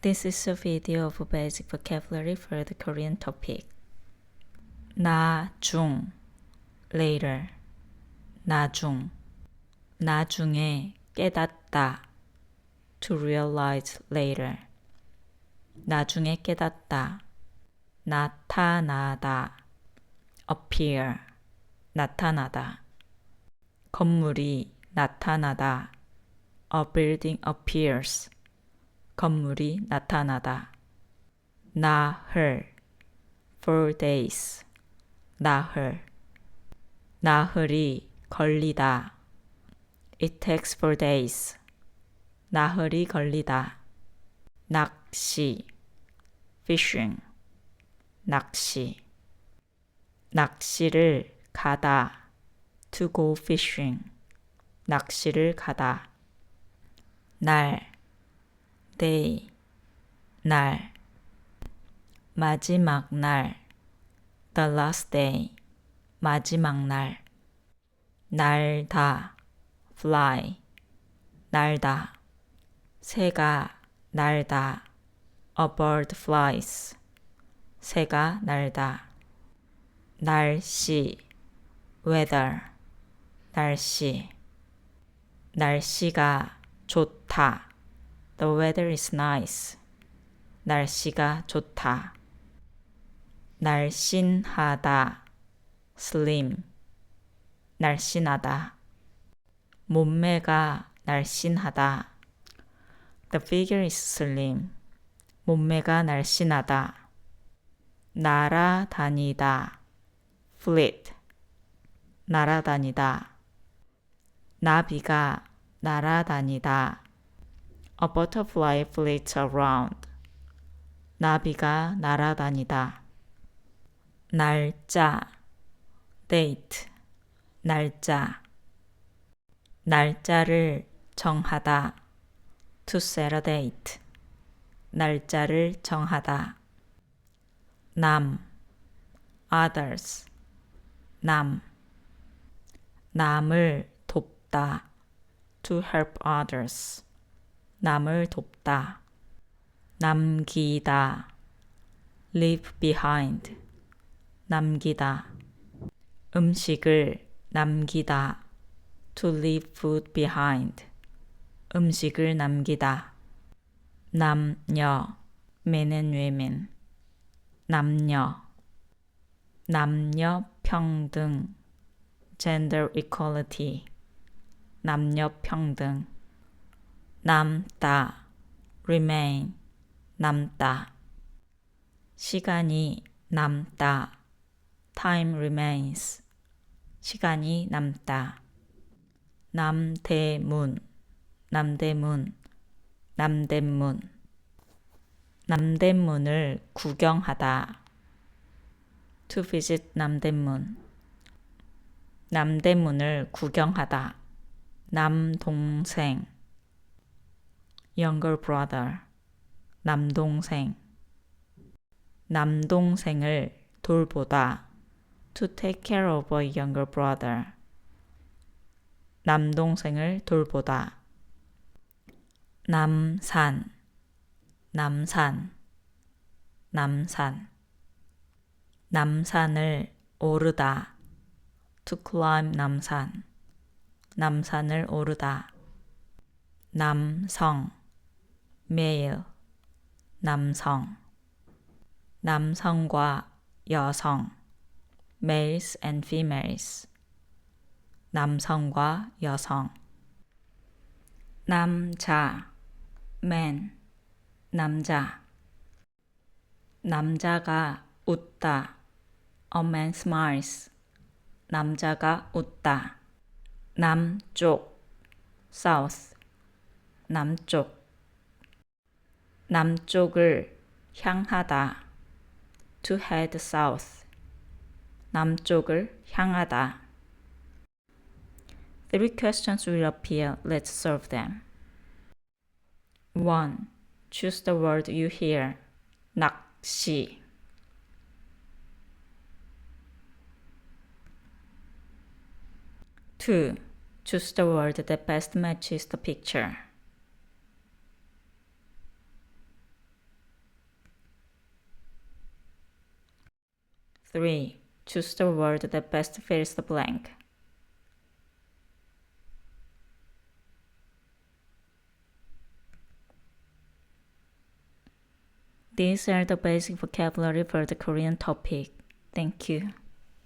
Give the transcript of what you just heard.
This is a video of basic vocabulary for the Korean topic. 나중, later. 나중, 나중에 깨닫다. To realize later. 나중에 깨닫다. 나타나다. appear. 나타나다. 건물이 나타나다. A building appears. 건물이 나타나다. 나흘. 4 days. 나흘. 나흘이 걸리다. It takes 4 days. 나흘이 걸리다. 낚시. fishing. 낚시. 낚시를 가다. To go fishing. 낚시를 가다. 날. day. 날. 마지막 날. The last day. 마지막 날. 날다. fly. 날다. 새가 날다. A bird flies. 새가 날다. 날씨. weather. 날씨. 날씨가 좋다. The weather is nice. 날씨가 좋다. 날씬하다. slim. 날씬하다. 몸매가 날씬하다. The figure is slim. 몸매가 날씬하다. 날아다니다. flit. 날아다니다. 나비가 날아다니다. A butterfly flits around. 나비가 날아다니다. 날짜. date. 날짜. 날짜를 정하다. To set a date. 날짜를 정하다. 남. others. 남. 남을 돕다. To help others. 남을 돕다. 남기다. leave behind. 남기다. 음식을 남기다. To leave food behind. 음식을 남기다. 남녀. men and women. 남녀. 남녀 평등. gender equality. 남녀 평등. 남다. remain. 남다. 시간이 남다. time remains. 시간이 남다. 남대문. 남대문. 남대문. 남대문을 구경하다. To visit 남대문. 남대문을 구경하다. 남동생. younger brother. 남동생. 남동생을 돌보다. To take care of a younger brother. 남동생을 돌보다. 남산. 남산. 남산. 남산을 오르다. To climb 남산. 남산을 오르다. 남성. male. 남성. 남성과 여성. males and females. 남성과 여성. 남자. man. 남자. 남자가 웃다. A man smiles. 남자가 웃다. 남쪽. south. 남쪽. 남쪽을 향하다. To head south. 남쪽을 향하다. 3 questions will appear. Let's solve them. 1. Choose the word you hear. 낚시. 2. Choose the word that best matches the picture. 3. Choose the word that best fills the blank. These are the basic vocabulary for the Korean topic. Thank you.